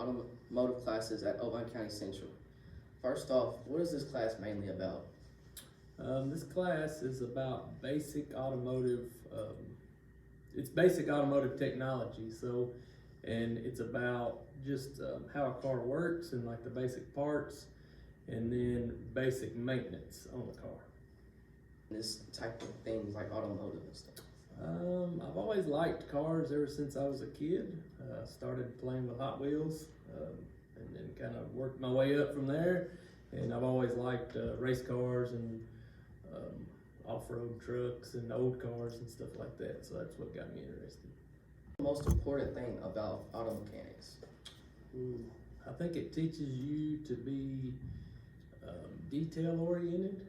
automotive classes at Oakland County Central. First off, what is this class mainly about? This class is about basic automotive, it's basic automotive technology. And it's about just how a car works and like the basic parts, and then basic maintenance on the car. This type of things like automotive and stuff. I've always liked cars ever since I was a kid. Started playing with Hot Wheels, and then kind of worked my way up from there. And I've always liked race cars and off-road trucks and old cars and stuff like that. So that's what got me interested. The most important thing about auto mechanics? I think it teaches you to be detail-oriented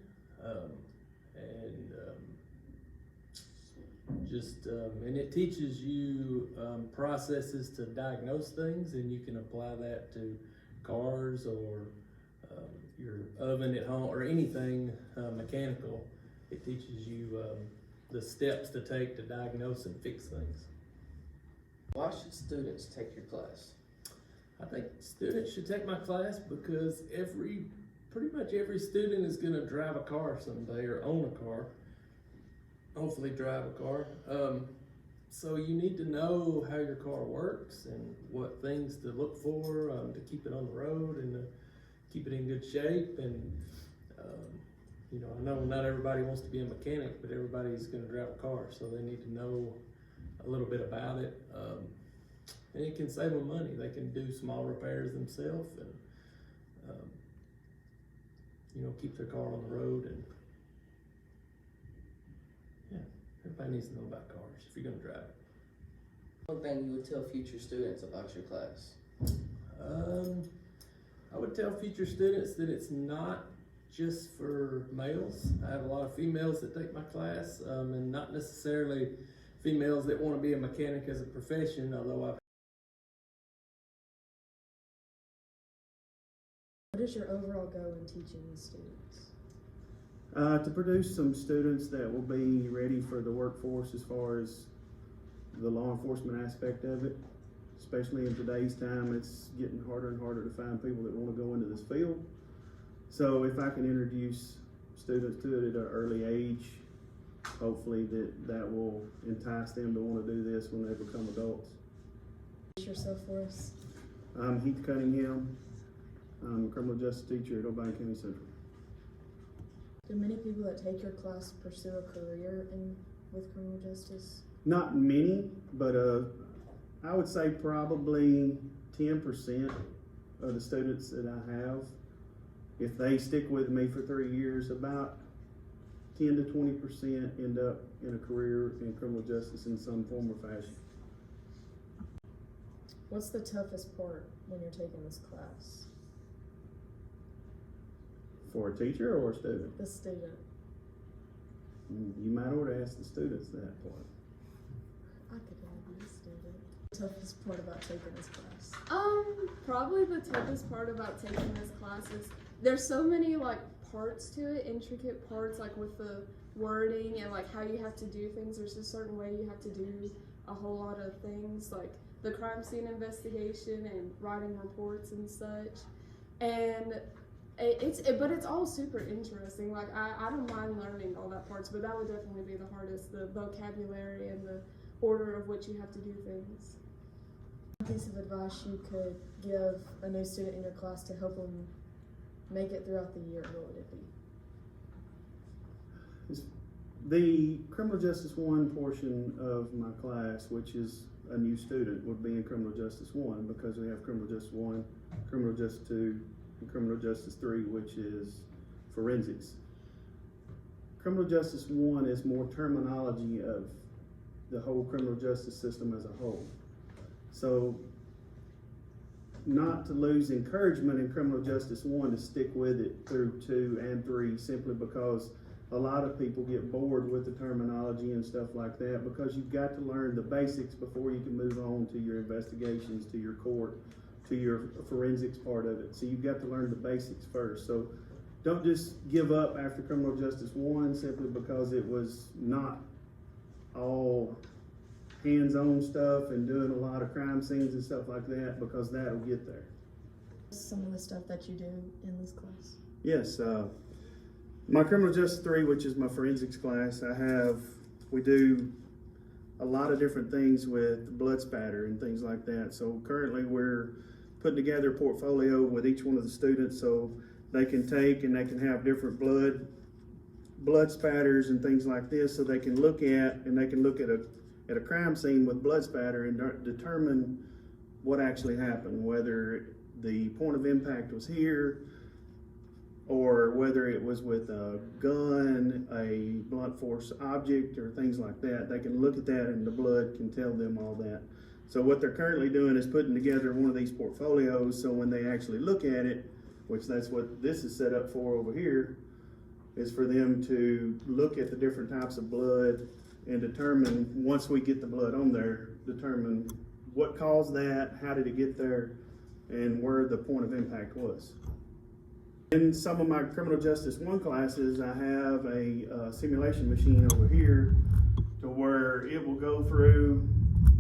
and it teaches you processes to diagnose things, and you can apply that to cars or your oven at home or anything mechanical. It teaches you the steps to take to diagnose and fix things. Why should students take your class? I think students should take my class because pretty much every student is going to drive a car someday or own a car. Hopefully drive a car. So you need to know how your car works and what things to look for to keep it on the road and to keep it in good shape. And I know not everybody wants to be a mechanic, but everybody's going to drive a car, so they need to know a little bit about it. And it can save them money. They can do small repairs themselves and keep their car on the road. And yeah, everybody needs to know about cars if you're going to drive it. One thing you would tell future students about your class? I would tell future students that it's not just for males. I have a lot of females that take my class, and not necessarily females that want to be a mechanic as a profession, although What is your overall goal in teaching the students? To produce some students that will be ready for the workforce as far as the law enforcement aspect of it. Especially in today's time, it's getting harder and harder to find people that want to go into this field. So if I can introduce students to it at an early age, hopefully that will entice them to want to do this when they become adults. Introduce yourself for us. I'm Heath Cunningham. I'm a criminal justice teacher at Oakland County Central. Do many people that take your class pursue a career with criminal justice? Not many, but I would say probably 10% of the students that I have, if they stick with me for 3 years, about 10 to 20% end up in a career in criminal justice in some form or fashion. What's the toughest part when you're taking this class? For a teacher or a student? The student. You might ought to ask the students that part. I could have been a student. Toughest part about taking this class? Probably the toughest part about taking this class is there's so many like parts to it, intricate parts, like with the wording and like how you have to do things. There's a certain way you have to do a whole lot of things, like the crime scene investigation and writing reports and such. And but it's all super interesting. Like I don't mind learning all that parts, but that would definitely be the hardest, the vocabulary and the order of which you have to do things. One piece of advice you could give a new student in your class to help them make it throughout the year, what would it be? The Criminal Justice 1 portion of my class, which is a new student, would be in Criminal Justice 1 because we have Criminal Justice 1, Criminal Justice 2, and Criminal Justice 3, which is forensics. Criminal Justice 1 is more terminology of the whole criminal justice system as a whole. So, not to lose encouragement in Criminal Justice 1 to stick with it through 2 and 3 simply because a lot of people get bored with the terminology and stuff like that because you've got to learn the basics before you can move on to your investigations, to your court, to your forensics part of it. So you've got to learn the basics first. So don't just give up after Criminal Justice 1 simply because it was not all hands-on stuff and doing a lot of crime scenes and stuff like that, because that'll get there. Some of the stuff that you do in this class. Yes, my criminal justice 3, which is my forensics class, we do a lot of different things with blood spatter and things like that. So currently we're putting together a portfolio with each one of the students so they can take and they can have different blood spatters and things like this, so they can look at a crime scene with blood spatter and determine what actually happened, whether the point of impact was here, or whether it was with a gun, a blunt force object, or things like that. They can look at that and the blood can tell them all that. So what they're currently doing is putting together one of these portfolios, so when they actually look at it, which that's what this is set up for over here, is for them to look at the different types of blood and determine, once we get the blood on there, determine what caused that, how did it get there, and where the point of impact was. In some of my criminal justice 1 classes, I have a simulation machine over here to where it will go through,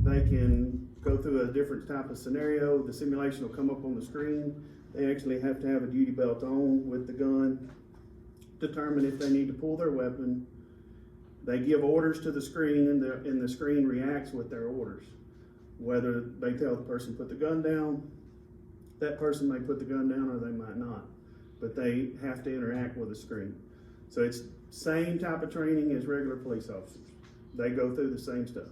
they can go through a different type of scenario. The simulation will come up on the screen. They actually have to have a duty belt on with the gun, determine if they need to pull their weapon. They give orders to the screen, and the screen reacts with their orders. Whether they tell the person put the gun down, that person may put the gun down or they might not, but they have to interact with the screen. So it's same type of training as regular police officers. They go through the same stuff.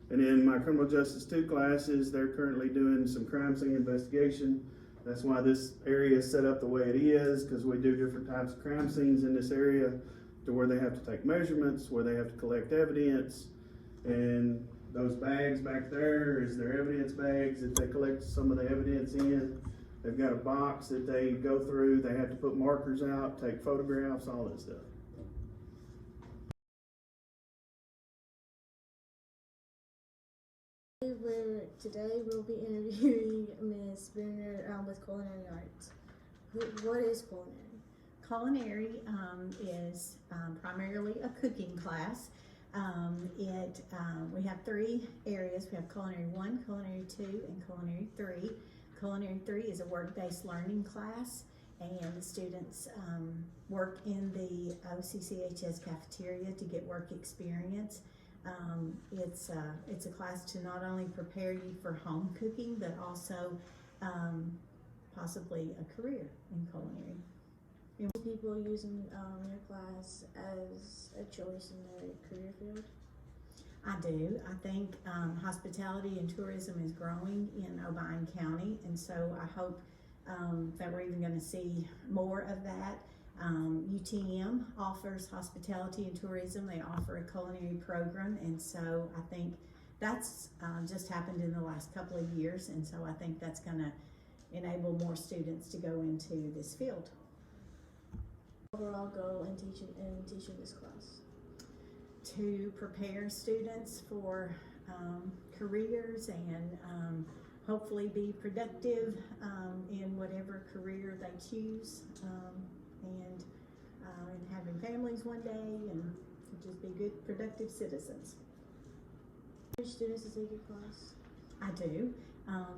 And in my criminal justice 2 classes, they're currently doing some crime scene investigation. That's why this area is set up the way it is, because we do different types of crime scenes in this area, to where they have to take measurements, where they have to collect evidence, and those bags back there is their evidence bags that they collect some of the evidence in. They've got a box that they go through. They have to put markers out, take photographs, all that stuff. Today we'll be interviewing Ms. Spooner with Culinary Arts. What is culinary? Culinary is primarily a cooking class. We have 3 areas. We have Culinary 1, Culinary 2, and Culinary 3. Culinary 3 is a work-based learning class, and the students work in the OCCHS cafeteria to get work experience. It's a class to not only prepare you for home cooking, but also possibly a career in culinary. People using your class as a choice in their career field? I do. I think hospitality and tourism is growing in Obion County, and so I hope that we're even going to see more of that. UTM offers hospitality and tourism. They offer a culinary program, and so I think that's just happened in the last couple of years, and so I think that's going to enable more students to go into this field. Overall goal in teaching this class? To prepare students for careers and hopefully be productive in whatever career they choose, and having families one day, and just be good, productive citizens. Which students to take your class? I do.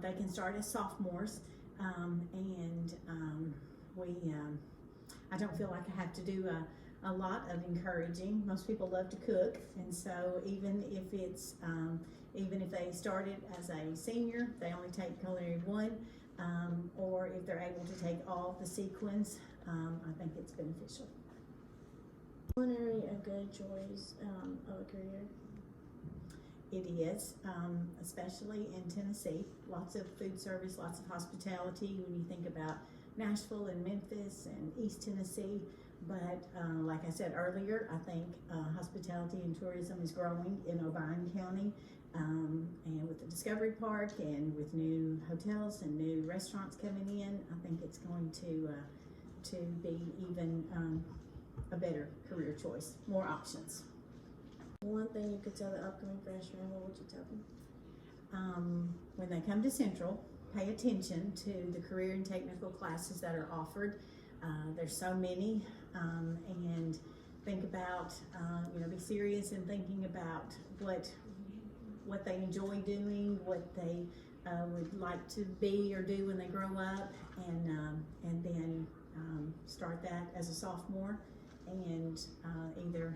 They can start as sophomores, and I don't feel like I have to do a lot of encouraging. Most people love to cook, and so even if they started as a senior, they only take Culinary 1, or if they're able to take all the sequence, I think it's beneficial. Culinary a good choice of a career? It is, especially in Tennessee. Lots of food service, lots of hospitality when you think about Nashville and Memphis and East Tennessee. But like I said earlier, I think hospitality and tourism is growing in Obion County, and with the Discovery Park and with new hotels and new restaurants coming in, I think it's going to be even a better career choice, more options. One thing you could tell the upcoming freshmen, what would you tell them? When they come to Central, pay attention to the career and technical classes that are offered. There's so many, and think about, be serious in thinking about what they enjoy doing, what they would like to be or do when they grow up, and then start that as a sophomore, and either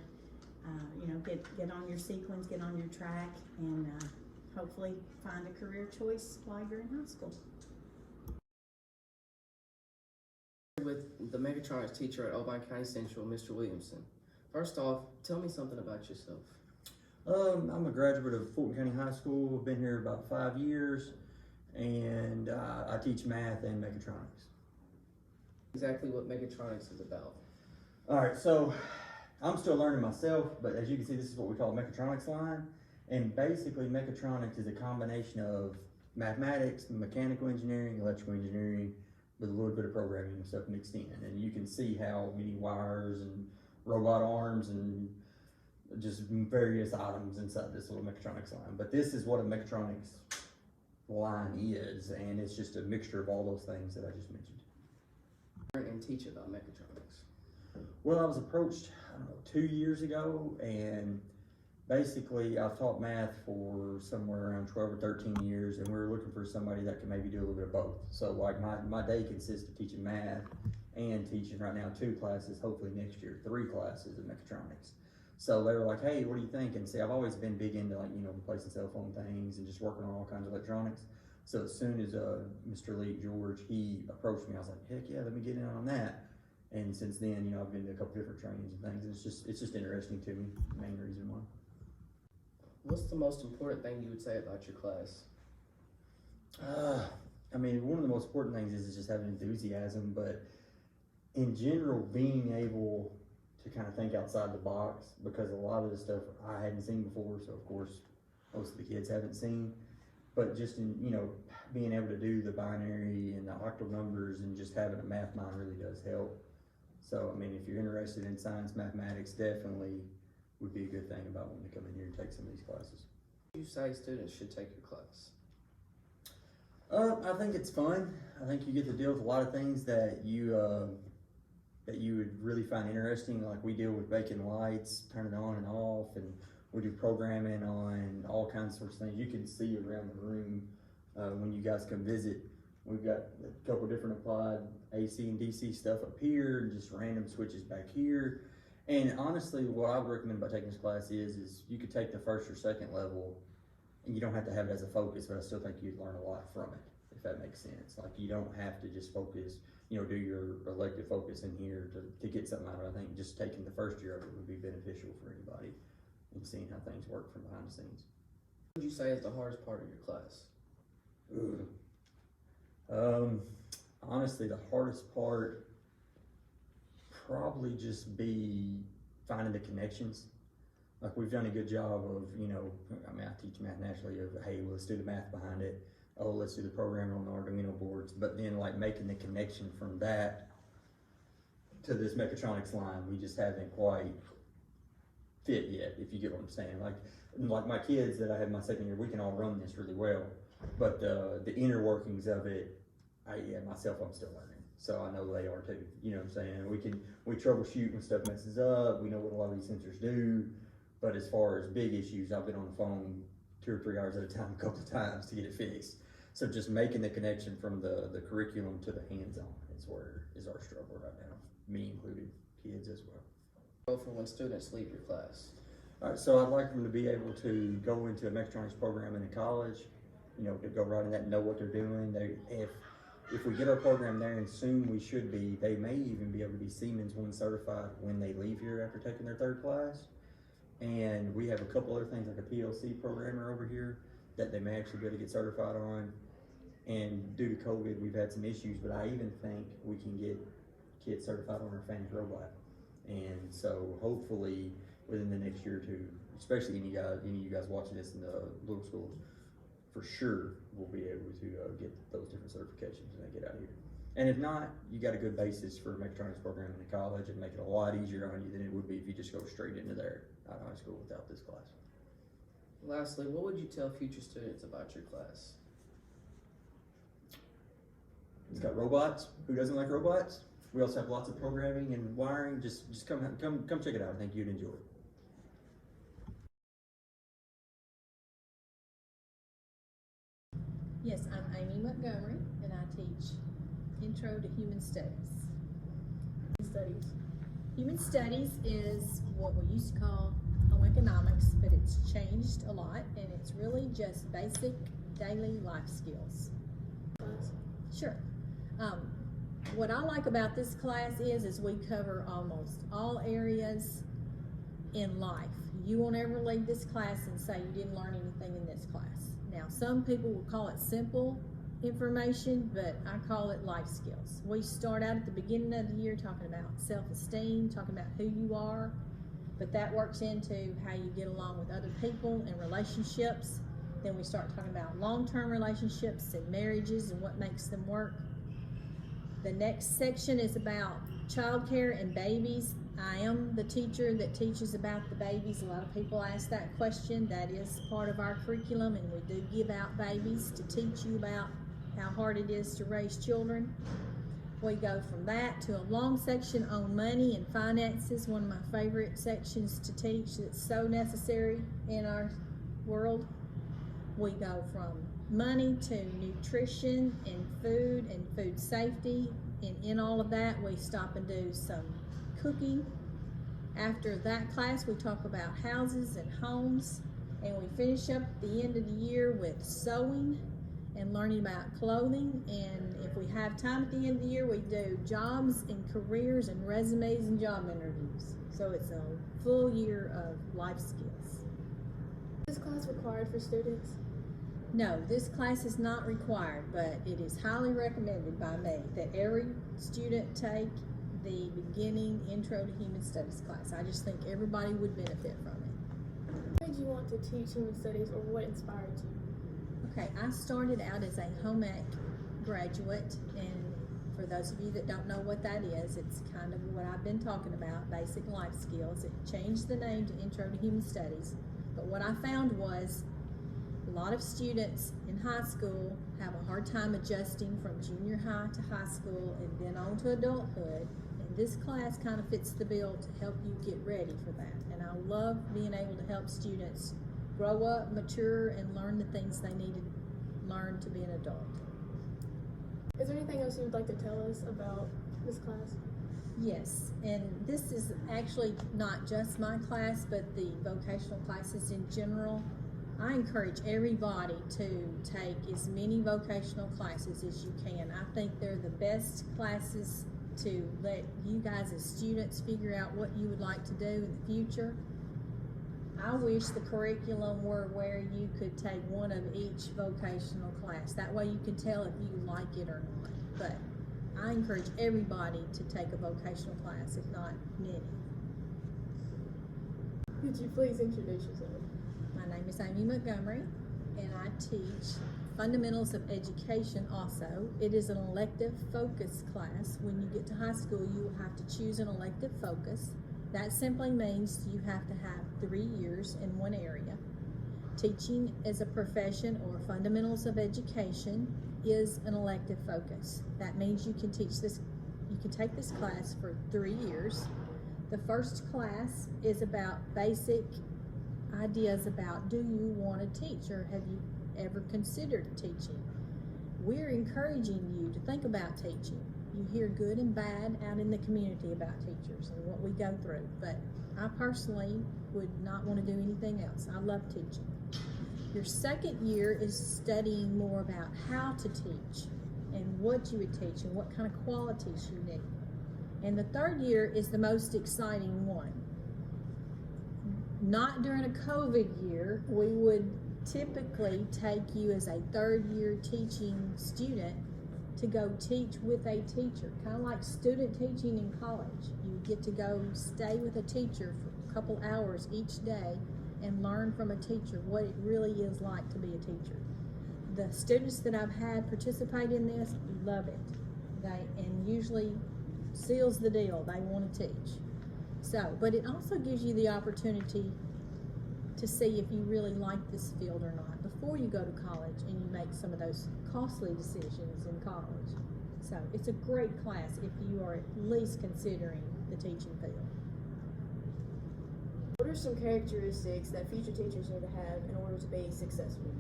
get on your sequence, get on your track, and hopefully find a career choice while you're in high school. With the mechatronics teacher at Oakland County Central, Mr. Williamson. First off, tell me something about yourself. I'm a graduate of Fulton County High School. I've been here about 5 years, and I teach math and mechatronics. Exactly what mechatronics is about. All right, so I'm still learning myself, but as you can see, this is what we call a mechatronics line. And basically, mechatronics is a combination of mathematics, mechanical engineering, electrical engineering, with a little bit of programming and stuff mixed in. And you can see how many wires and robot arms and just various items inside this little mechatronics line. But this is what a mechatronics line is, and it's just a mixture of all those things that I just mentioned. Learn and teach about mechatronics. Well, I was approached, I don't know, 2 years ago, and basically I've taught math for somewhere around 12 or 13 years, and we were looking for somebody that could maybe do a little bit of both. So like my day consists of teaching math and teaching right now 2 classes, hopefully next year, 3 classes of mechatronics. So they were like, hey, what do you think? And see, I've always been big into replacing cell phone things and just working on all kinds of electronics. So as soon as Mr. Lee George, he approached me, I was like, heck yeah, let me get in on that. And since then, I've been to a couple different trainings and things, and it's just interesting to me, the main reason why. What's the most important thing you would say about your class? I mean, one of the most important things is just having enthusiasm, but in general, being able to kind of think outside the box, because a lot of the stuff I hadn't seen before, so of course, most of the kids haven't seen, but just in, being able to do the binary and the octal numbers and just having a math mind really does help. So, I mean, if you're interested in science, mathematics, definitely would be a good thing about wanting to come in here and take some of these classes. You say students should take your class. I think it's fun. I think you get to deal with a lot of things that you would really find interesting. Like we deal with baking lights, turning on and off, and we do programming on all kinds of sorts of things. You can see around the room when you guys come visit. We've got a couple different applied AC and DC stuff up here, and just random switches back here. And honestly, what I would recommend about taking this class is you could take the first or second level, and you don't have to have it as a focus, but I still think you'd learn a lot from it, if that makes sense. Like you don't have to just focus, do your elective focus in here to get something out of it. I think just taking the first year of it would be beneficial for anybody and seeing how things work from behind the scenes. What would you say is the hardest part of your class? Honestly, the hardest part probably just be finding the connections. Like we've done a good job of, I teach math naturally of, hey, well, let's do the math behind it. Oh, let's do the programming on the Arduino boards. But then like making the connection from that to this mechatronics line, we just haven't quite fit yet, if you get what I'm saying. Like my kids that I have my second year, we can all run this really well. But the inner workings of it, myself, I'm still learning. So I know they are too, you know what I'm saying? We troubleshoot when stuff messes up. We know what a lot of these sensors do. But as far as big issues, I've been on the phone 2 or 3 hours at a time, a couple of times to get it fixed. So just making the connection from the curriculum to the hands-on is our struggle right now, me included, kids as well. Go for when students leave your class. All right, so I'd like them to be able to go into a mechatronics program in a college, to go right in that and know what they're doing. If we get our program there, and soon we should be, they may even be able to be Siemens 1 certified when they leave here after taking their 3rd class. And we have a couple other things like a PLC programmer over here that they may actually be able to get certified on. And due to COVID, we've had some issues, but I even think we can get kids certified on our Fanny's robot. And so hopefully within the next year or 2, especially any of you guys watching this in the little schools, for sure we'll be able to get those different certifications when they get out of here. And if not, you got a good basis for a mechatronics program in the college and make it a lot easier on you than it would be if you just go straight into there out of high school without this class. Lastly, what would you tell future students about your class? It's got robots. Who doesn't like robots? We also have lots of programming and wiring. Just come check it out. I think you'd enjoy it. Intro to Human Studies. Studies. Human Studies is what we used to call home economics, but it's changed a lot, and it's really just basic daily life skills. Class. Sure. What I like about this class is we cover almost all areas in life. You won't ever leave this class and say you didn't learn anything in this class. Now, some people will call it simple information, but I call it life skills. We start out at the beginning of the year talking about self-esteem, talking about who you are, but that works into how you get along with other people and relationships. Then we start talking about long-term relationships and marriages and what makes them work. The next section is about childcare and babies. I am the teacher that teaches about the babies. A lot of people ask that question. That is part of our curriculum, and we do give out babies to teach you about how hard it is to raise children. We go from that to a long section on money and finances, one of my favorite sections to teach that's so necessary in our world. We go from money to nutrition and food safety, and in all of that we stop and do some cooking. After that class we talk about houses and homes, and we finish up at the end of the year with sewing and learning about clothing. And if we have time at the end of the year, we do jobs and careers and resumes and job interviews. So it's a full year of life skills. Is this class required for students? No, this class is not required, but it is highly recommended by me that every student take the beginning Intro to Human Studies class. I just think everybody would benefit from it. Why did you want to teach human studies, or what inspired you? Okay, I started out as a home ec graduate, and for those of you that don't know what that is, it's kind of what I've been talking about, basic life skills. It changed the name to Intro to Human Studies, but what I found was a lot of students in high school have a hard time adjusting from junior high to high school and then on to adulthood, and this class kind of fits the bill to help you get ready for that. And I love being able to help students grow up, mature, and learn the things they need to learn to be an adult. Is there anything else you would like to tell us about this class? Yes, and this is actually not just my class, but the vocational classes in general. I encourage everybody to take as many vocational classes as you can. I think they're the best classes to let you guys as students figure out what you would like to do in the future. I wish the curriculum were where you could take one of each vocational class. That way you can tell if you like it or not. But I encourage everybody to take a vocational class, if not many. Could you please introduce yourself? My name is Amy Montgomery, and I teach Fundamentals of Education also. It is an elective focus class. When you get to high school, you will have to choose an elective focus. That simply means you have to have 3 years in one area. Teaching as a profession or Fundamentals of Education is an elective focus. That means you can teach this, you can take this class for 3 years. The first class is about basic ideas about, do you want to teach, or have you ever considered teaching? We're encouraging you to think about teaching. You hear good and bad out in the community about teachers and what we go through, but I personally would not want to do anything else. I love teaching. Your second year is studying more about how to teach and what you would teach and what kind of qualities you need. And the third year is the most exciting one. Not during a COVID year, we would typically take you as a third year teaching student to go teach with a teacher, kind of like student teaching in college. You get to go stay with a teacher for a couple hours each day and learn from a teacher what it really is like to be a teacher. The students that I've had participate in this love it. And usually seals the deal. They want to teach. So, but it also gives you the opportunity to see if you really like this field or not before you go to college and you make some of those costly decisions in college. So it's a great class if you are at least considering the teaching field. What are some characteristics that future teachers need to have in order to be successful?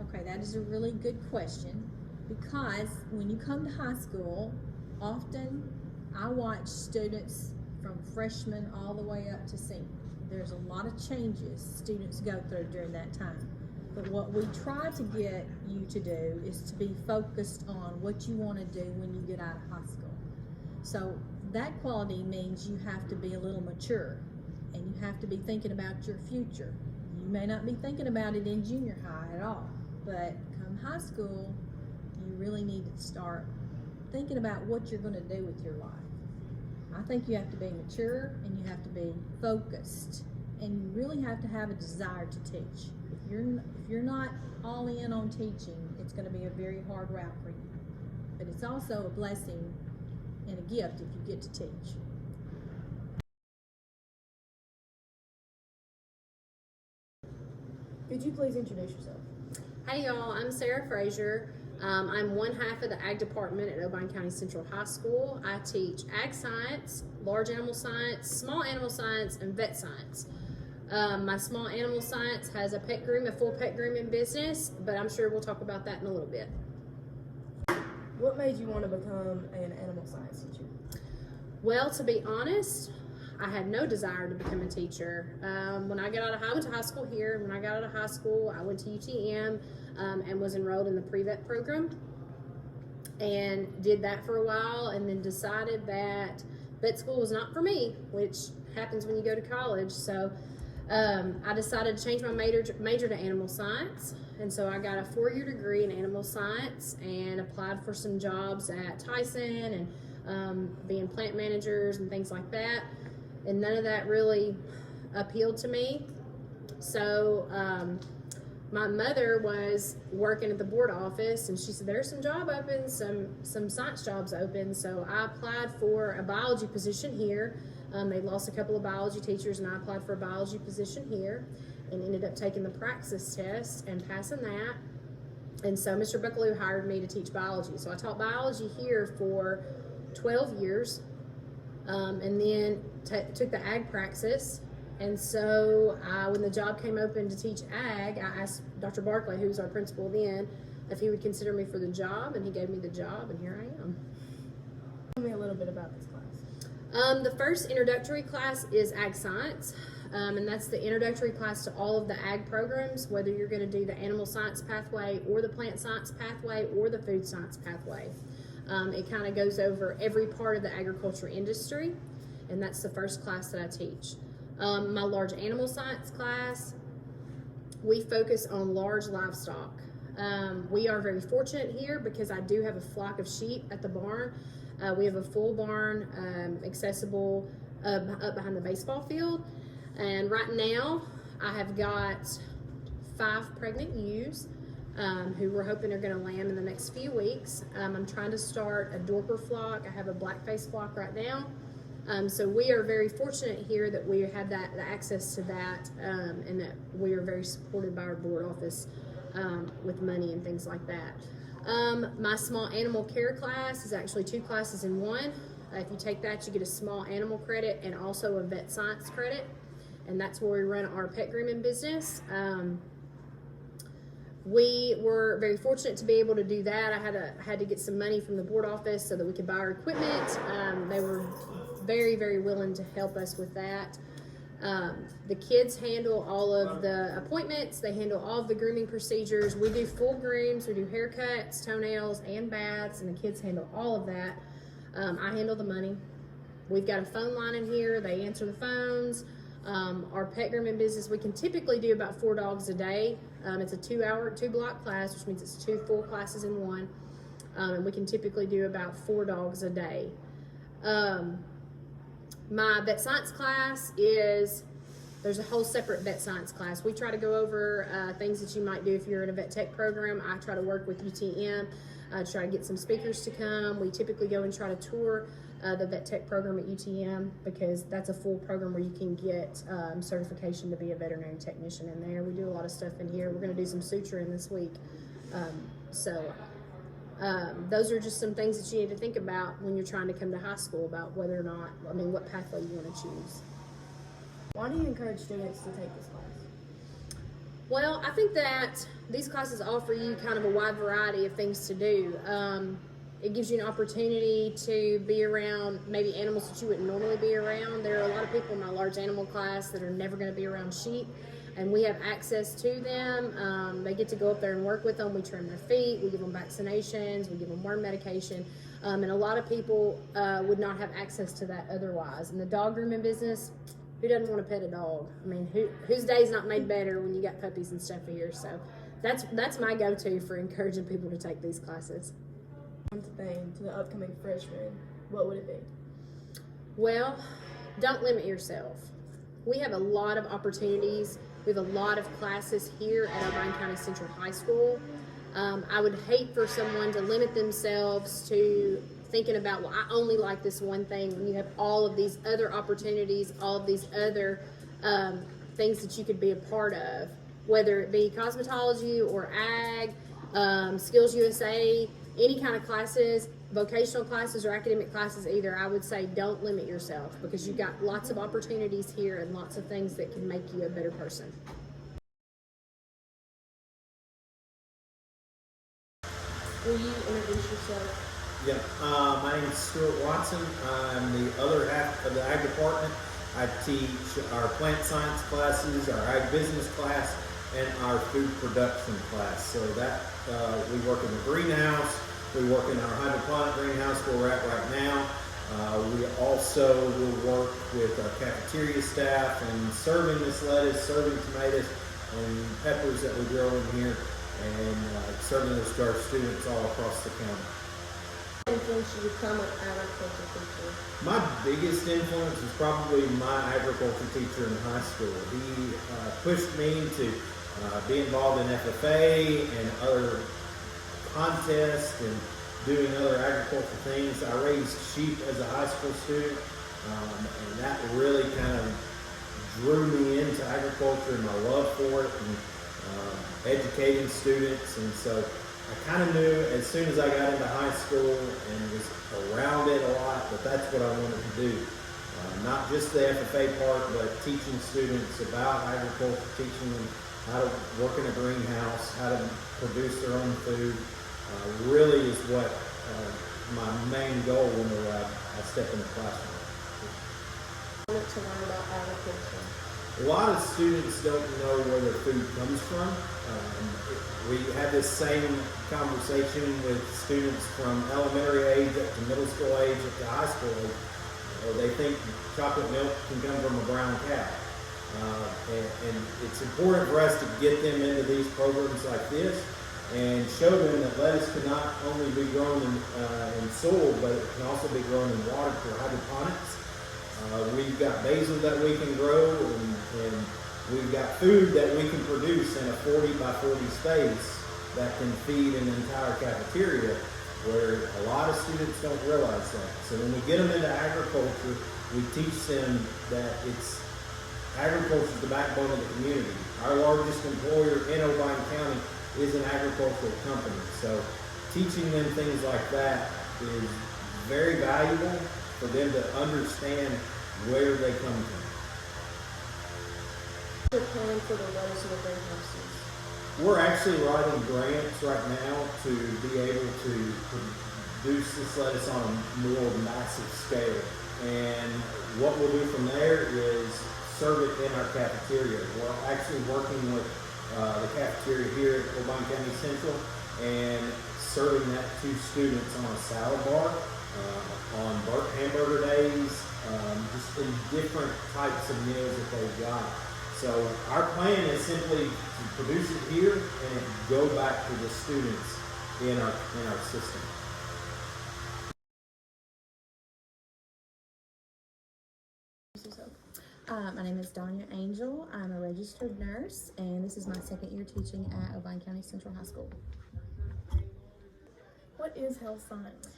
Okay, that is a really good question. Because when you come to high school, often I watch students from freshmen all the way up to senior. There's a lot of changes students go through during that time. But what we try to get you to do is to be focused on what you want to do when you get out of high school. So that quality means you have to be a little mature and you have to be thinking about your future. You may not be thinking about it in junior high at all, but come high school, you really need to start thinking about what you're going to do with your life. I think you have to be mature and you have to be focused, and you really have to have a desire to teach. If you're not all in on teaching, it's going to be a very hard route for you. But it's also a blessing and a gift if you get to teach. Could you please introduce yourself? Hey y'all, I'm Sarah Frazier. I'm one half of the Ag department at Obion County Central High School. I teach Ag Science, Large Animal Science, Small Animal Science, and Vet Science. My Small Animal Science has a full pet grooming business, but I'm sure we'll talk about that in a little bit. What made you want to become an animal science teacher? Well, to be honest, I had no desire to become a teacher. When I went to high school here. When I got out of high school, I went to UTM and was enrolled in the pre-vet program and did that for a while, and then decided that vet school was not for me, which happens when you go to college. So I decided to change my major to animal science, and so I got a 4-year degree in animal science and applied for some jobs at Tyson and being plant managers and things like that, and none of that really appealed to me. So my mother was working at the board office, and she said there's some job open, some science jobs open. So I applied for a biology position here. They lost a couple of biology teachers, and I applied for a biology position here and ended up taking the praxis test and passing that. And so Mr. Buckaloo hired me to teach biology. So I taught biology here for 12 years and then took the ag praxis. And so when the job came open to teach ag, I asked Dr. Barkley, who was our principal then, if he would consider me for the job, and he gave me the job, and here I am. Tell me a little bit about this class. The first introductory class is Ag Science, and that's the introductory class to all of the ag programs, whether you're going to do the animal science pathway or the plant science pathway or the food science pathway. It kind of goes over every part of the agriculture industry, and that's the first class that I teach. My large animal science class, we focus on large livestock. We are very fortunate here because I do have a flock of sheep at the barn. We have a full barn accessible up behind the baseball field. And right now I have got 5 pregnant ewes who we're hoping are going to lamb in the next few weeks. I'm trying to start a Dorper flock. I have a black-faced flock right now. So we are very fortunate here that we have the access to that, and that we are very supported by our board office with money and things like that. My small animal care class is actually 2 classes in one. If you take that, you get a small animal credit and also a vet science credit, and that's where we run our pet grooming business. We were very fortunate to be able to do that. I had to get some money from the board office so that we could buy our equipment. They were very, very willing to help us with that. The kids handle all of the appointments. They handle all of the grooming procedures. We do full grooms. We do haircuts, toenails, and baths, and the kids handle all of that. I handle the money. We've got a phone line in here. They answer the phones. Our pet grooming business, we can typically do about 4 dogs a day. It's a 2-block class, which means it's 2 full classes in one. And we can typically do about 4 dogs a day. My vet science class there's a whole separate vet science class. We try to go over things that you might do if you're in a vet tech program. I try to work with UTM, try to get some speakers to come. We typically go and try to tour the vet tech program at UTM because that's a full program where you can get certification to be a veterinary technician in there. We do a lot of stuff in here. We're going to do some suturing this week. Those are just some things that you need to think about when you're trying to come to high school about whether or not, what pathway you want to choose. Why do you encourage students to take this class? Well, I think that these classes offer you kind of a wide variety of things to do. It gives you an opportunity to be around maybe animals that you wouldn't normally be around. There are a lot of people in my large animal class that are never going to be around sheep, and we have access to them. They get to go up there and work with them. We trim their feet, we give them vaccinations, we give them worm medication, and a lot of people would not have access to that otherwise. In the dog grooming business, who doesn't want to pet a dog? I mean, whose day's not made better when you got puppies and stuff here? So that's my go-to for encouraging people to take these classes. One thing to the upcoming freshmen, what would it be? Well, don't limit yourself. We have a lot of opportunities. We have a lot of classes here at Irvine County Central High School. I would hate for someone to limit themselves to thinking about, well, I only like this one thing, when you have all of these other opportunities, all of these other things that you could be a part of, whether it be cosmetology or ag, Skills USA, any kind of classes, vocational classes or academic classes either. I would say don't limit yourself, because you've got lots of opportunities here and lots of things that can make you a better person. Will you introduce yourself? Yeah, my name is Stuart Watson. I'm the other half of the ag department. I teach our plant science classes, our ag business class, and our food production class. So that we work in the greenhouse. We work in our hydroponic greenhouse where we're at right now. We also will work with our cafeteria staff and serving this lettuce, serving tomatoes and peppers that we grow in here, and serving those to our students all across the county. What influenced you to become an agriculture teacher? My biggest influence was probably my agriculture teacher in high school. He pushed me to be involved in FFA and other contests and doing other agricultural things. I raised sheep as a high school student, and that really kind of drew me into agriculture and my love for it, and educating students. And so I kind of knew as soon as I got into high school and was around it a lot that that's what I wanted to do. Not just the FFA part, but teaching students about agriculture, teaching them how to work in a greenhouse, how to produce their own food, really is what my main goal whenever I step in the classroom. I wanted to learn about agriculture. A lot of students don't know where their food comes from. We have this same conversation with students from elementary age up to middle school age up to high school age. They think chocolate milk can come from a brown cow. And it's important for us to get them into these programs like this and show them that lettuce can not only be grown in soil, but it can also be grown in water through hydroponics. We've got basil that we can grow, and we've got food that we can produce in a 40 by 40 space that can feed an entire cafeteria, where a lot of students don't realize that. So when we get them into agriculture, we teach them that agriculture is the backbone of the community. Our largest employer in Irvine County is an agricultural company. So teaching them things like that is very valuable for them to understand where they come from. What's your plan for the lettuce and the greenhouses? We're actually writing grants right now to be able to produce this lettuce on a more massive scale. And what we'll do from there is serve it in our cafeteria. We're actually working with the cafeteria here at Irvine County Central and serving that to students on a salad bar, on hamburger days, just in different types of meals that they've got. So our plan is simply to produce it here and it go back to the students in our system. My name is Danya Angel. I'm a registered nurse, and this is my second year teaching at Irvine County Central High School. What is health science?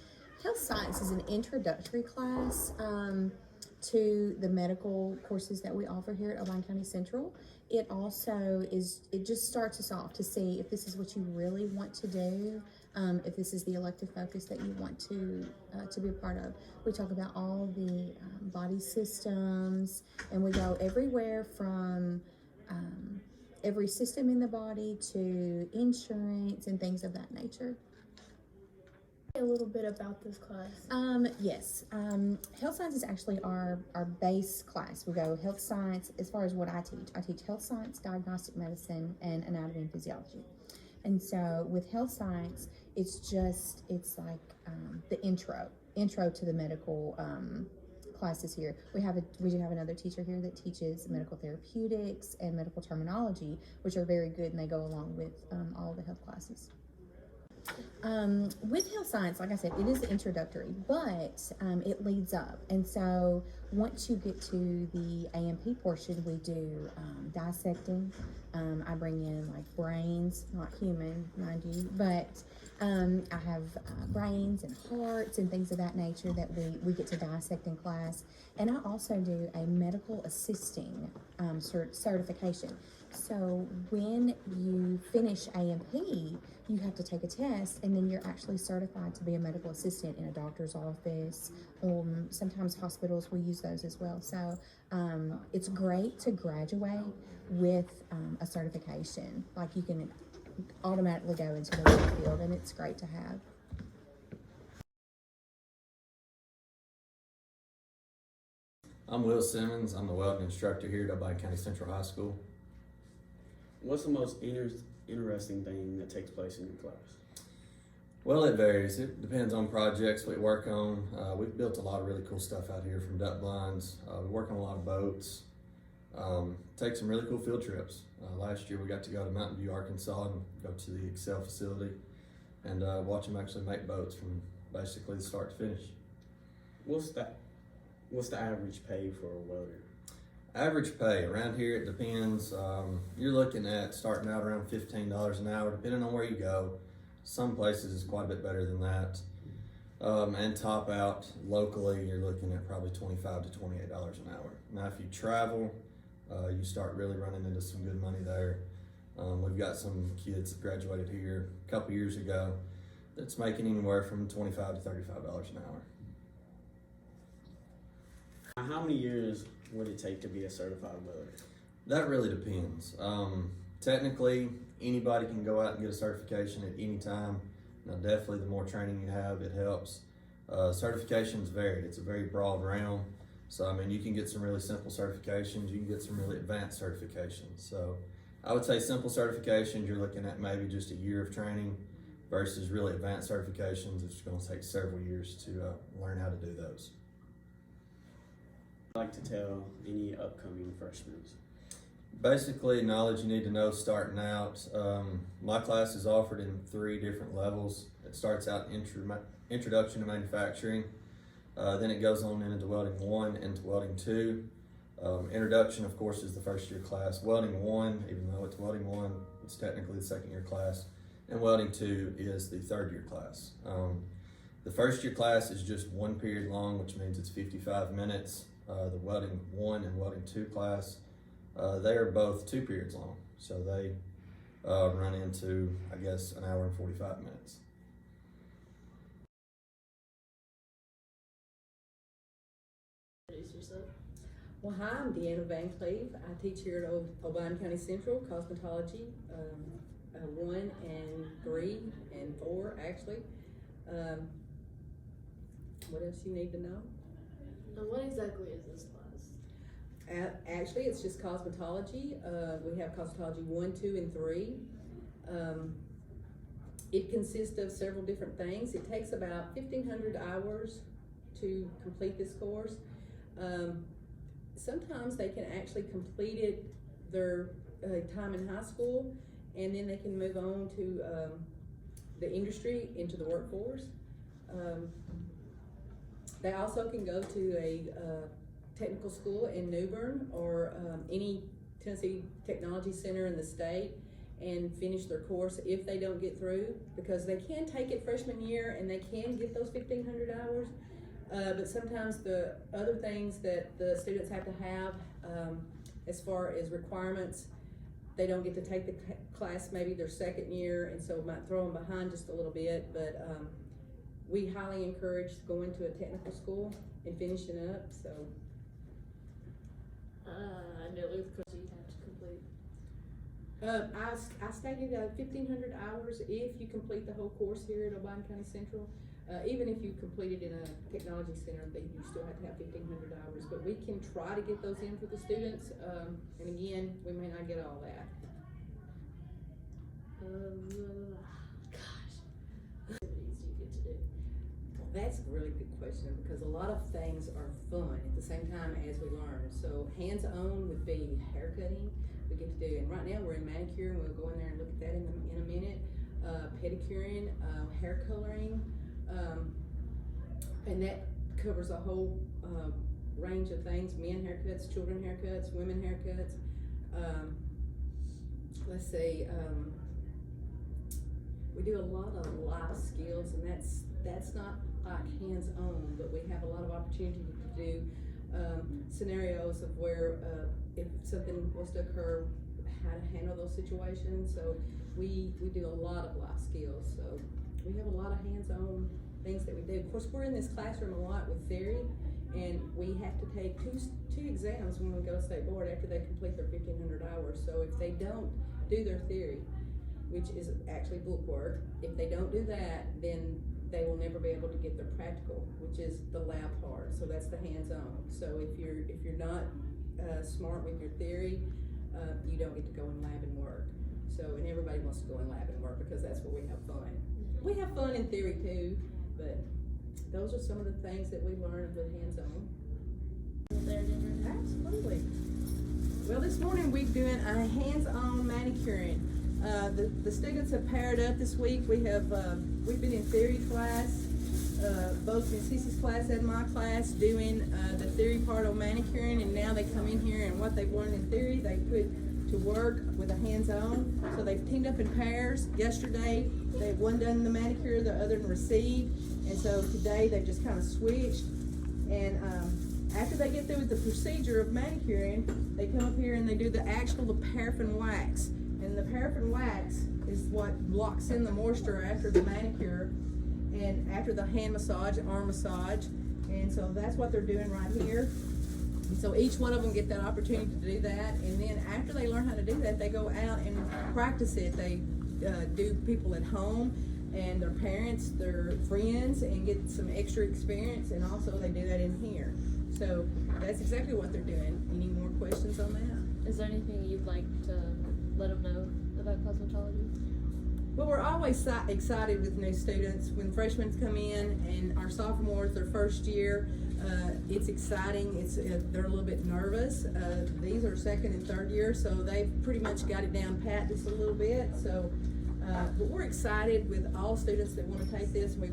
Health science is an introductory class to the medical courses that we offer here at Irvine County Central. It also it just starts us off to see if this is what you really want to do, if this is the elective focus that you want to be a part of. We talk about all the body systems, and we go everywhere from every system in the body to insurance and things of that nature. A little bit about this class. Yes. Health science is actually our base class. We go health science as far as what I teach. I teach health science, diagnostic medicine, and anatomy and physiology. And so with health science, it's like the intro to the medical classes here. We do have another teacher here that teaches medical therapeutics and medical terminology, which are very good, and they go along with all the health classes. With health science, like I said, it is introductory, but it leads up. And so once you get to the AMP portion, we do dissecting. I bring in like brains, not human, mind you, but I have brains and hearts and things of that nature that we get to dissect in class. And I also do a medical assisting certification. So when you finish AMP, you have to take a test, and then you're actually certified to be a medical assistant in a doctor's office. Sometimes hospitals will use those as well. So it's great to graduate with a certification. Like you can automatically go into the medical field, and it's great to have. I'm Will Simmons. I'm the welding instructor here at Obion County Central High School. What's the most interesting thing that takes place in your class? Well, it varies. It depends on projects we work on. We've built a lot of really cool stuff out here, from duck blinds. We work on a lot of boats. Take some really cool field trips. Last year we got to go to Mountain View, Arkansas, and go to the Excel facility and watch them actually make boats from basically start to finish. What's the average pay for a welder? Average pay around here, it depends. You're looking at starting out around $15 an hour, depending on where you go. Some places is quite a bit better than that. And top out locally, you're looking at probably $25 to $28 an hour. Now, if you travel, you start really running into some good money there. We've got some kids that graduated here a couple years ago that's making anywhere from $25 to $35 an hour. How many years would it take to be a certified welder? That really depends. Technically, anybody can go out and get a certification at any time. Now, definitely the more training you have, it helps. Certifications vary. It's a very broad realm. So, I mean, you can get some really simple certifications. You can get some really advanced certifications. So, I would say simple certifications, you're looking at maybe just a year of training, versus really advanced certifications, it's going to take several years to learn how to do those. I'd like to tell any upcoming freshmen? Basically, knowledge you need to know starting out. My class is offered in 3 different levels. It starts out introduction to manufacturing. Then it goes on into welding 1 and welding 2. Introduction, of course, is the first year class. Welding 1, even though it's welding 1, it's technically the second year class. And welding 2 is the third year class. The first year class is just 1 period long, which means it's 55 minutes. The welding 1 and welding 2 class, they are both 2 periods long. So they run into, I guess, an hour and 45 minutes. Introduce yourself. Well, hi, I'm Deanna Van Cleve. I teach here at Obion County Central, cosmetology, 1 and 3 and 4, actually. What else you need to know? And what exactly is this class? Actually, it's just cosmetology. We have cosmetology 1, 2, and 3. It consists of several different things. It takes about 1,500 hours to complete this course. Sometimes they can actually complete it their time in high school, and then they can move on to the industry, into the workforce. They also can go to a technical school in New Bern or any Tennessee Technology Center in the state and finish their course if they don't get through, because they can take it freshman year and they can get those 1,500 hours. But sometimes the other things that the students have to have as far as requirements, they don't get to take the class maybe their second year, and so it might throw them behind just a little bit. But we highly encourage going to a technical school and finishing up. So I know there's courses you have to complete. I stated 1,500 hours if you complete the whole course here at Obion County Central. Even if you complete it in a technology center, you still have to have 1,500 hours. But we can try to get those in for the students. And again, we may not get all that. Gosh, activities do you get to do? Well, that's a really good question because a lot of things are fun at the same time as we learn. So hands-on would be haircutting. We get to do, and right now we're in manicure, and we'll go in there and look at that in a minute. Pedicuring, hair coloring, and that covers a whole range of things: men haircuts, children haircuts, women haircuts. Let's see. We do a lot of life skills, and that's not like hands-on, but we have a lot of opportunity to do scenarios of where if something was to occur, how to handle those situations. So we do a lot of life skills. So we have a lot of hands-on things that we do. Of course, we're in this classroom a lot with theory, and we have to take two exams when we go to state board after they complete their 1,500 hours. So if they don't do their theory, which is actually book work, if they don't do that, then they will never be able to get their practical, which is the lab part. So that's the hands-on. So if you're not smart with your theory, you don't get to go in lab and work. So, and everybody wants to go in lab and work because that's where we have fun. We have fun in theory too, but those are some of the things that we learn with hands-on. Absolutely. Well, this morning we're doing a hands-on manicuring. The students have paired up this week. We've been in theory class, both in Cece's class and my class, doing the theory part of manicuring, and now they come in here and what they've learned in theory they put to work with a hands-on. So they've teamed up in pairs. Yesterday, they had one done the manicure, the other received, and so today they just kind of switched. And after they get through with the procedure of manicuring, they come up here and they do the paraffin wax. And the paraffin wax is what locks in the moisture after the manicure and after the hand massage, arm massage. And so that's what they're doing right here. And so each one of them get that opportunity to do that. And then after they learn how to do that, they go out and practice it. They do people at home and their parents, their friends, and get some extra experience. And also they do that in here. So that's exactly what they're doing. Any more questions on that? Is there anything you'd like to let them know about cosmetology? Well, we're always excited with new students. When freshmen come in and our sophomores, their first year, it's exciting. They're a little bit nervous. These are second and third year, so they've pretty much got it down pat just a little bit. So, but we're excited with all students that want to take this. We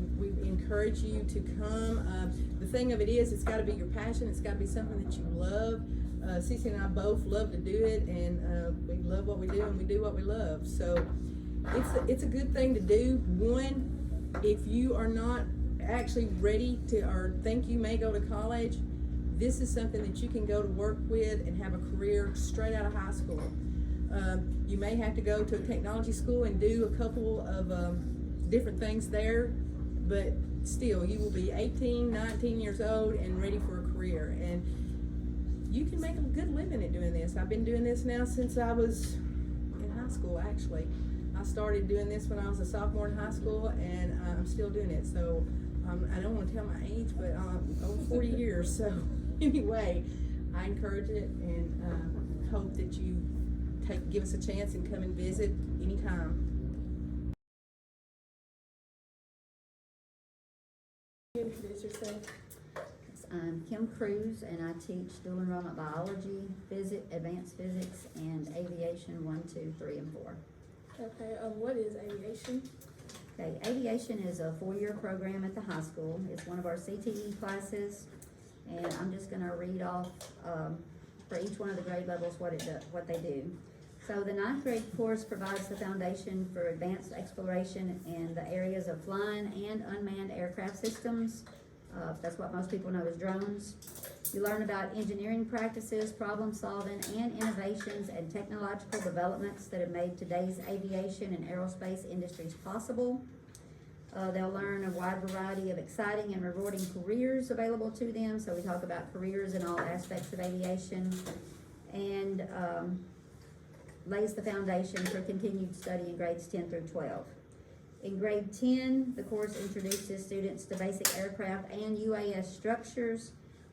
encourage you to come. The thing of it is, it's got to be your passion. It's got to be something that you love. Cece and I both love to do it, and we love what we do, and we do what we love. So it's a good thing to do. One, if you are not actually ready to or think you may go to college, this is something that you can go to work with and have a career straight out of high school. You may have to go to a technology school and do a couple of different things there, but still, you will be 18, 19 years old and ready for a career. And you can make a good living at doing this. I've been doing this now since I was in high school, actually. I started doing this when I was a sophomore in high school, and I'm still doing it. So I don't want to tell my age, but over 40 years. So anyway, I encourage it and hope that you give us a chance and come and visit anytime. Introduce yourself. I'm Kim Cruz, and I teach dual enrollment biology, advanced physics, and aviation 1, 2, 3, and 4. Okay, what is aviation? Okay, aviation is a 4-year program at the high school. It's one of our CTE classes, and I'm just going to read off for each one of the grade levels what they do. So the 9th grade course provides the foundation for advanced exploration in the areas of flying and unmanned aircraft systems. That's what most people know as drones. You learn about engineering practices, problem solving, and innovations and technological developments that have made today's aviation and aerospace industries possible. They'll learn a wide variety of exciting and rewarding careers available to them. So we talk about careers in all aspects of aviation. And lays the foundation for continued study in grades 10 through 12. In grade 10, the course introduces students to basic aircraft and UAS structures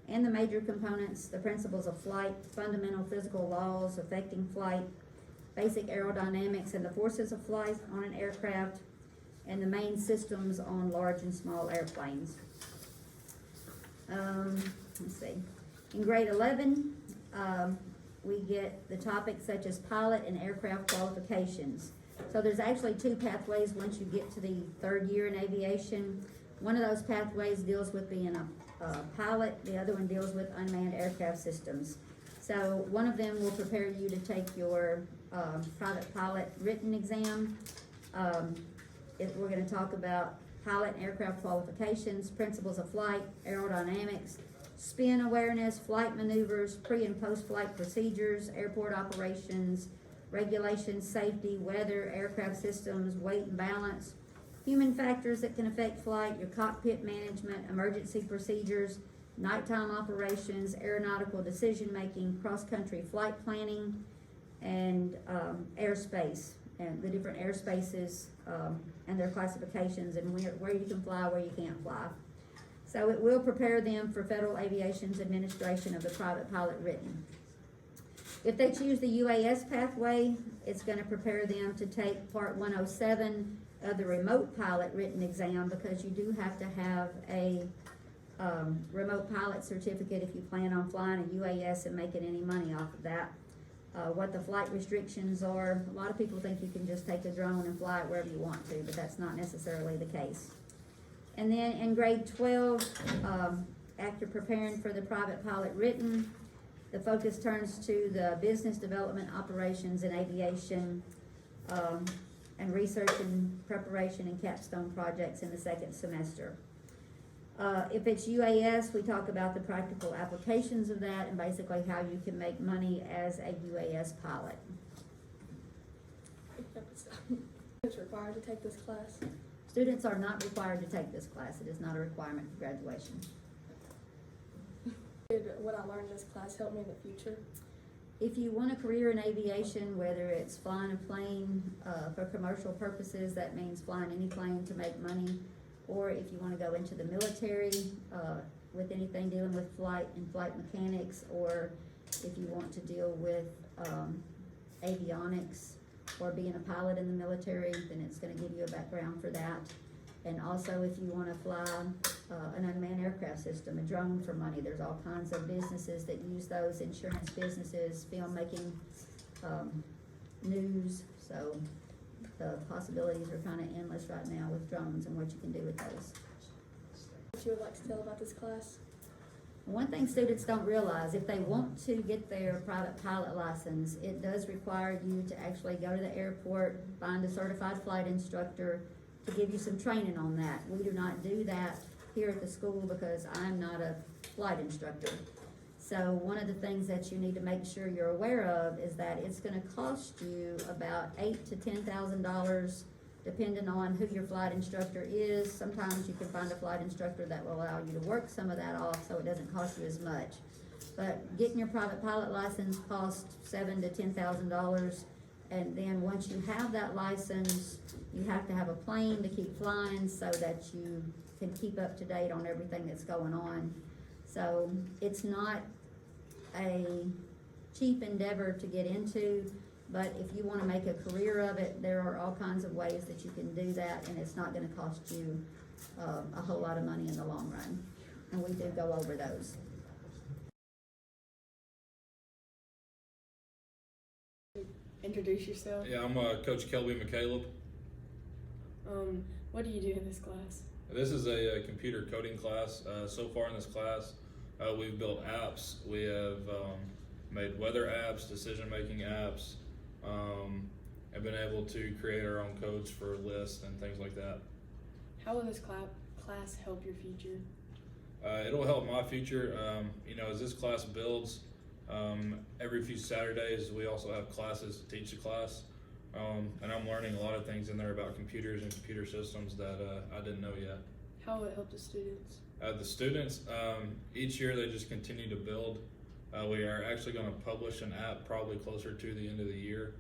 and the major components, the principles of flight, fundamental physical laws affecting flight, basic aerodynamics and the forces of flight on an aircraft, and the main systems on large and small airplanes. Let's see. In grade 11, we get the topics such as pilot and aircraft qualifications. So there's actually two pathways once you get to the third year in aviation. One of those pathways deals with being a pilot, the other one deals with unmanned aircraft systems. So one of them will prepare you to take your private pilot written exam. We're going to talk about pilot and aircraft qualifications, principles of flight, aerodynamics, spin awareness, flight maneuvers, pre and post-flight procedures, airport operations, regulations, safety, weather, aircraft systems, weight and balance, human factors that can affect flight, your cockpit management, emergency procedures, nighttime operations, aeronautical decision-making, cross-country flight planning, and airspace, and the different airspaces and their classifications, and where you can fly, where you can't fly. So it will prepare them for Federal Aviation's administration of the private pilot written. If they choose the UAS pathway, it's going to prepare them to take Part 107 of the remote pilot written exam, because you do have to have a remote pilot certificate if you plan on flying a UAS and making any money off of that. What the flight restrictions are. A lot of people think you can just take a drone and fly it wherever you want to, but that's not necessarily the case. And then in grade 12, after preparing for the private pilot written, the focus turns to the business development operations in aviation, and research and preparation and capstone projects in the second semester. If it's UAS, we talk about the practical applications of that and basically how you can make money as a UAS pilot. It's required to take this class. Students are not required to take this class. It is not a requirement for graduation. Did what I learned in this class help me in the future? If you want a career in aviation, whether it's flying a plane for commercial purposes, that means flying any plane to make money, or if you want to go into the military with anything dealing with flight and flight mechanics, or if you want to deal with avionics or being a pilot in the military, then it's going to give you a background for that. And also if you want to fly an unmanned aircraft system, a drone for money, there's all kinds of businesses that use those, insurance businesses, filmmaking, news. So the possibilities are kind of endless right now with drones and what you can do with those. What you would like to tell about this class? One thing students don't realize, if they want to get their private pilot license, it does require you to actually go to the airport, find a certified flight instructor to give you some training on that. We do not do that here at the school because I'm not a flight instructor. So one of the things that you need to make sure you're aware of is that it's going to cost you about $8,000 to $10,000 depending on who your flight instructor is. Sometimes you can find a flight instructor that will allow you to work some of that off so it doesn't cost you as much. But getting your private pilot license costs $7,000 to $10,000, and then once you have that license, you have to have a plane to keep flying so that you can keep up to date on everything that's going on. So it's not a cheap endeavor to get into, but if you want to make a career of it, there are all kinds of ways that you can do that, and it's not going to cost you a whole lot of money in the long run. And we do go over those. Introduce yourself. Yeah, I'm Coach Kelby McCaleb. What do you do in this class? This is a computer coding class. So far in this class, we've built apps. We have made weather apps, decision-making apps, and been able to create our own codes for lists and things like that. How will this class help your future? It'll help my future. As this class builds, every few Saturdays we also have classes to teach the class. And I'm learning a lot of things in there about computers and computer systems that I didn't know yet. How will it help the students? The students, each year they just continue to build. We are actually going to publish an app probably closer to the end of the year.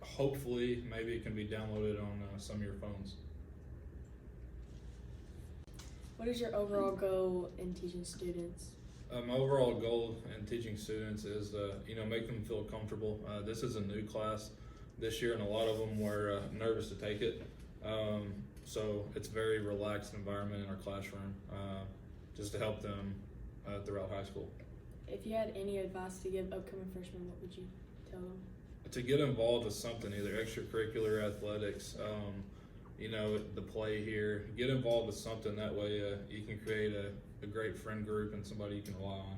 Hopefully, maybe it can be downloaded on some of your phones. What is your overall goal in teaching students? My overall goal in teaching students is, make them feel comfortable. This is a new class this year, and a lot of them were nervous to take it. So it's a very relaxed environment in our classroom, just to help them throughout high school. If you had any advice to give upcoming freshmen, what would you tell them? To get involved with something, either extracurricular athletics, the play here. Get involved with something, that way you can create a great friend group and somebody you can rely on.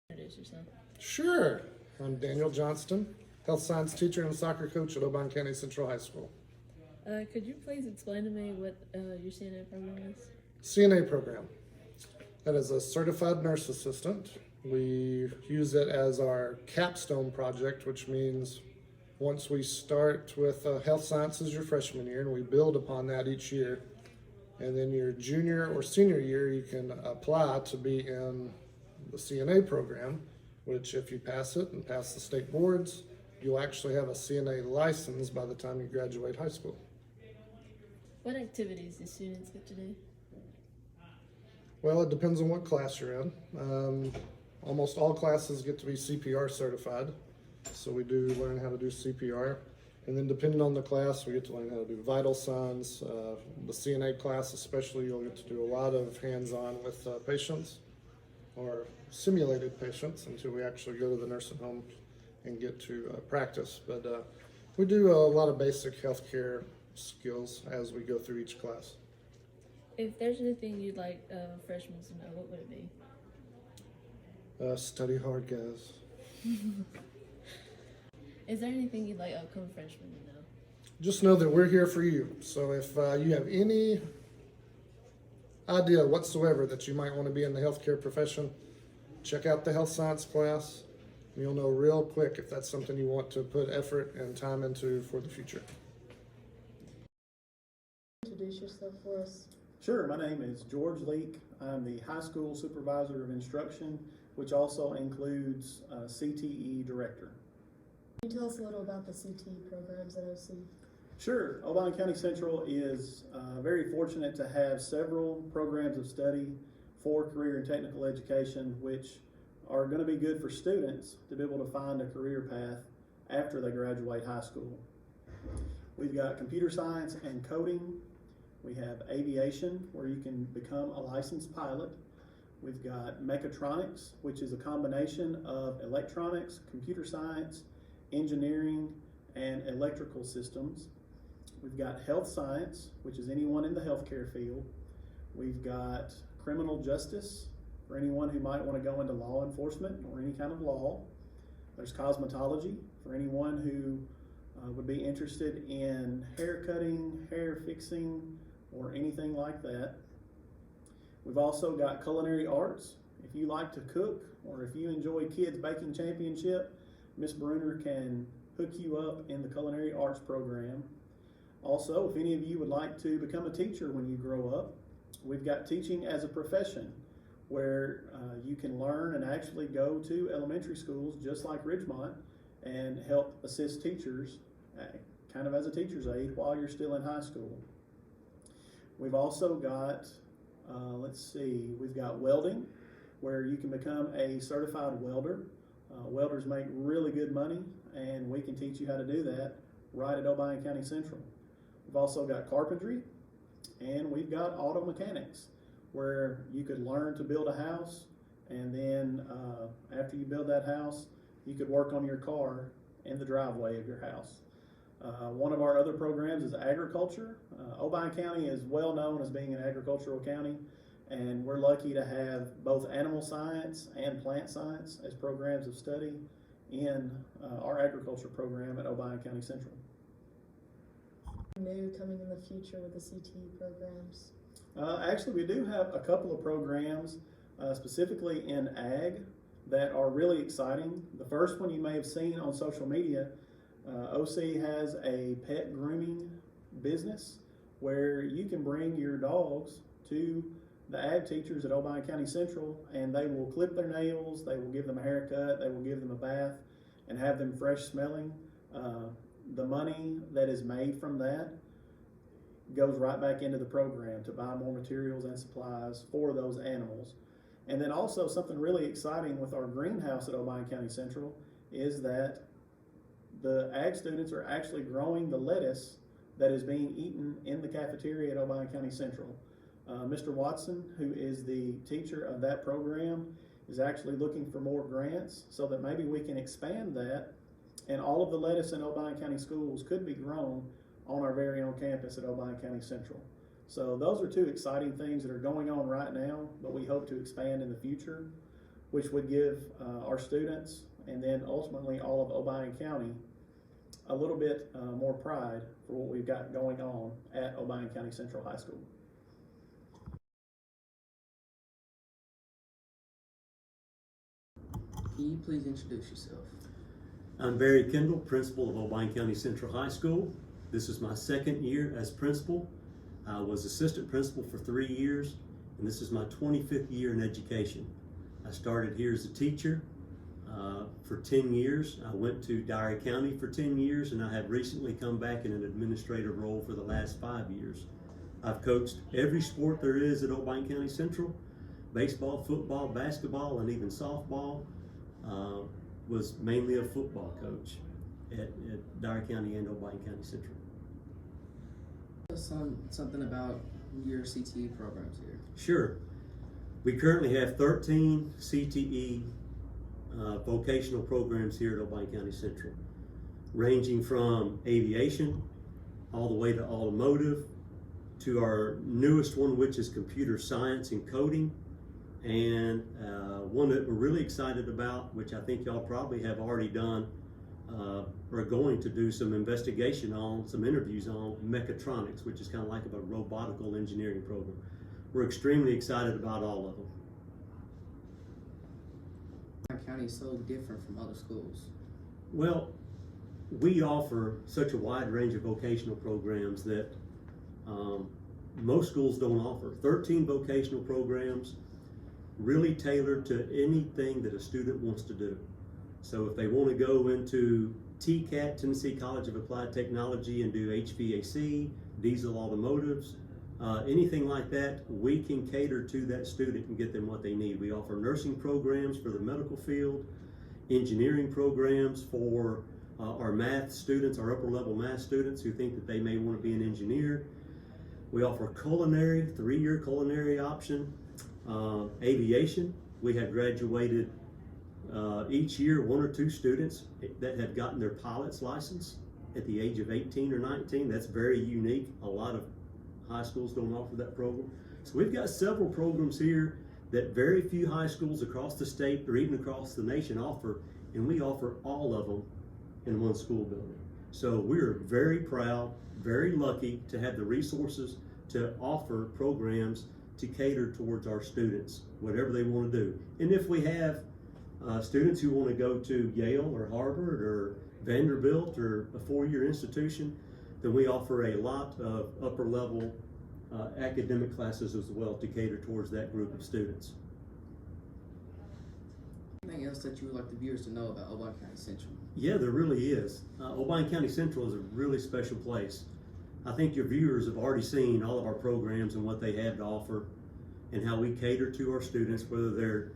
Introduce yourself. Sure. I'm Daniel Johnston, health science teacher and soccer coach at Oban County Central High School. Could you please explain to me what your CNA program is? CNA program. That is a certified nurse assistant. We use it as our capstone project, which means once we start with health sciences your freshman year, and we build upon that each year, and then your junior or senior year, you can apply to be in the CNA program, which if you pass it and pass the state boards, you'll actually have a CNA license by the time you graduate high school. What activities do students get to do? Well, it depends on what class you're in. Almost all classes get to be CPR certified, so we do learn how to do CPR. And then depending on the class, we get to learn how to do vital signs. The CNA class especially, you'll get to do a lot of hands-on with patients, or simulated patients, until we actually go to the nursing home and get to practice. But we do a lot of basic healthcare skills as we go through each class. If there's anything you'd like freshmen to know, what would it be? Study hard, guys. Is there anything you'd like upcoming freshmen to know? Just know that we're here for you. So if you have any idea whatsoever that you might want to be in the healthcare profession, check out the health science class. You'll know real quick if that's something you want to put effort and time into for the future. Introduce yourself for us. Sure, my name is George Leake. I'm the high school supervisor of instruction, which also includes CTE director. Can you tell us a little about the CTE programs at OC? Sure, Oban County Central is very fortunate to have several programs of study for career and technical education, which are going to be good for students to be able to find a career path after they graduate high school. We've got computer science and coding. We have aviation, where you can become a licensed pilot. We've got mechatronics, which is a combination of electronics, computer science, engineering, and electrical systems. We've got health science, which is anyone in the healthcare field. We've got criminal justice, for anyone who might want to go into law enforcement or any kind of law. There's cosmetology, for anyone who would be interested in hair cutting, hair fixing, or anything like that. We've also got culinary arts. If you like to cook, or if you enjoy Kids Baking Championship, Miss Bruner can hook you up in the culinary arts program. Also, if any of you would like to become a teacher when you grow up, we've got teaching as a profession, where you can learn and actually go to elementary schools just like Ridgemont and help assist teachers kind of as a teacher's aide while you're still in high school. We've also got, we've got welding, where you can become a certified welder. Welders make really good money, and we can teach you how to do that right at Obion County Central. We've also got carpentry, and we've got auto mechanics, where you could learn to build a house, and then after you build that house, you could work on your car in the driveway of your house. One of our other programs is agriculture. Obion County is well known as being an agricultural county, and we're lucky to have both animal science and plant science as programs of study in our agriculture program at Obion County Central. New coming in the future with the CTE programs? Actually, we do have a couple of programs specifically in ag that are really exciting. The first one you may have seen on social media, OC has a pet grooming business where you can bring your dogs to the ag teachers at Obion County Central, and they will clip their nails, they will give them a haircut, they will give them a bath, and have them fresh smelling. The money that is made from that goes right back into the program to buy more materials and supplies for those animals. And then also something really exciting with our greenhouse at Obion County Central is that the ag students are actually growing the lettuce that is being eaten in the cafeteria at Obion County Central. Mr. Watson, who is the teacher of that program, is actually looking for more grants so that maybe we can expand that, and all of the lettuce in Obion County schools could be grown on our very own campus at Obion County Central. So those are two exciting things that are going on right now, but we hope to expand in the future, which would give our students and then ultimately all of Obion County a little bit more pride for what we've got going on at Obion County Central High School. Can you please introduce yourself? I'm Barry Kendall, principal of Obion County Central High School. This is my second year as principal. I was assistant principal for 3 years, and this is my 25th year in education. I started here as a teacher for 10 years. I went to Dyer County for 10 years, and I have recently come back in an administrative role for the last 5 years. I've coached every sport there is at Obion County Central: baseball, football, basketball, and even softball. Was mainly a football coach at Dyer County and Obion County Central. Tell us something about your CTE programs here. Sure. We currently have 13 CTE vocational programs here at Obion County Central, ranging from aviation all the way to automotive, to our newest one, which is computer science and coding, and one that we're really excited about, which I think y'all probably have already done, are going to do some investigation on, some interviews on mechatronics, which is kind of like a robotical engineering program. We're extremely excited about all of them. Obion County is so different from other schools. Well, we offer such a wide range of vocational programs that most schools don't offer. 13 vocational programs, really tailored to anything that a student wants to do. So if they want to go into TCAT, Tennessee College of Applied Technology, and do HVAC, diesel automotives, anything like that, we can cater to that student and get them what they need. We offer nursing programs for the medical field, engineering programs for our math students, our upper level math students who think that they may want to be an engineer. We offer culinary, 3-year culinary option. Aviation, we have graduated each year 1 or 2 students that have gotten their pilot's license at the age of 18 or 19. That's very unique. A lot of high schools don't offer that program. So we've got several programs here that very few high schools across the state or even across the nation offer, and we offer all of them in one school building. So we're very proud, very lucky to have the resources to offer programs to cater towards our students, whatever they want to do. And if we have students who want to go to Yale or Harvard or Vanderbilt or a 4-year institution, then we offer a lot of upper level academic classes as well to cater towards that group of students. Anything else that you would like the viewers to know about Obion County Central? Yeah, there really is. Obion County Central is a really special place. I think your viewers have already seen all of our programs and what they have to offer and how we cater to our students, whether they're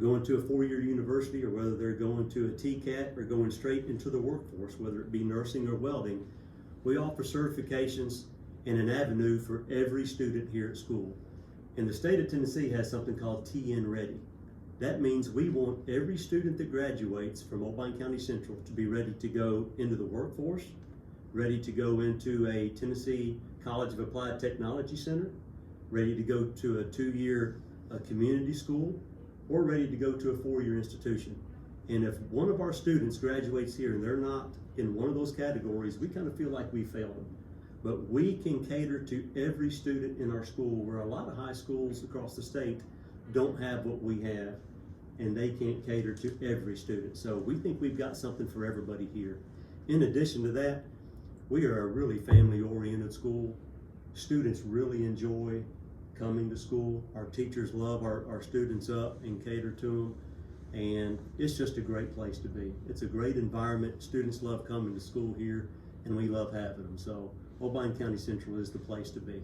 going to a 4-year university or whether they're going to a TCAT or going straight into the workforce, whether it be nursing or welding. We offer certifications and an avenue for every student here at school. And the state of Tennessee has something called TN Ready. That means we want every student that graduates from Obion County Central to be ready to go into the workforce, ready to go into a Tennessee College of Applied Technology Center, ready to go to a 2-year community school, or ready to go to a 4-year institution. And if one of our students graduates here and they're not in one of those categories, we kind of feel like we failed them. But we can cater to every student in our school, where a lot of high schools across the state don't have what we have, and they can't cater to every student. So we think we've got something for everybody here. In addition to that, we are a really family-oriented school. Students really enjoy coming to school. Our teachers love our students up and cater to them, and it's just a great place to be. It's a great environment. Students love coming to school here, and we love having them. So Old County Central is the place to be.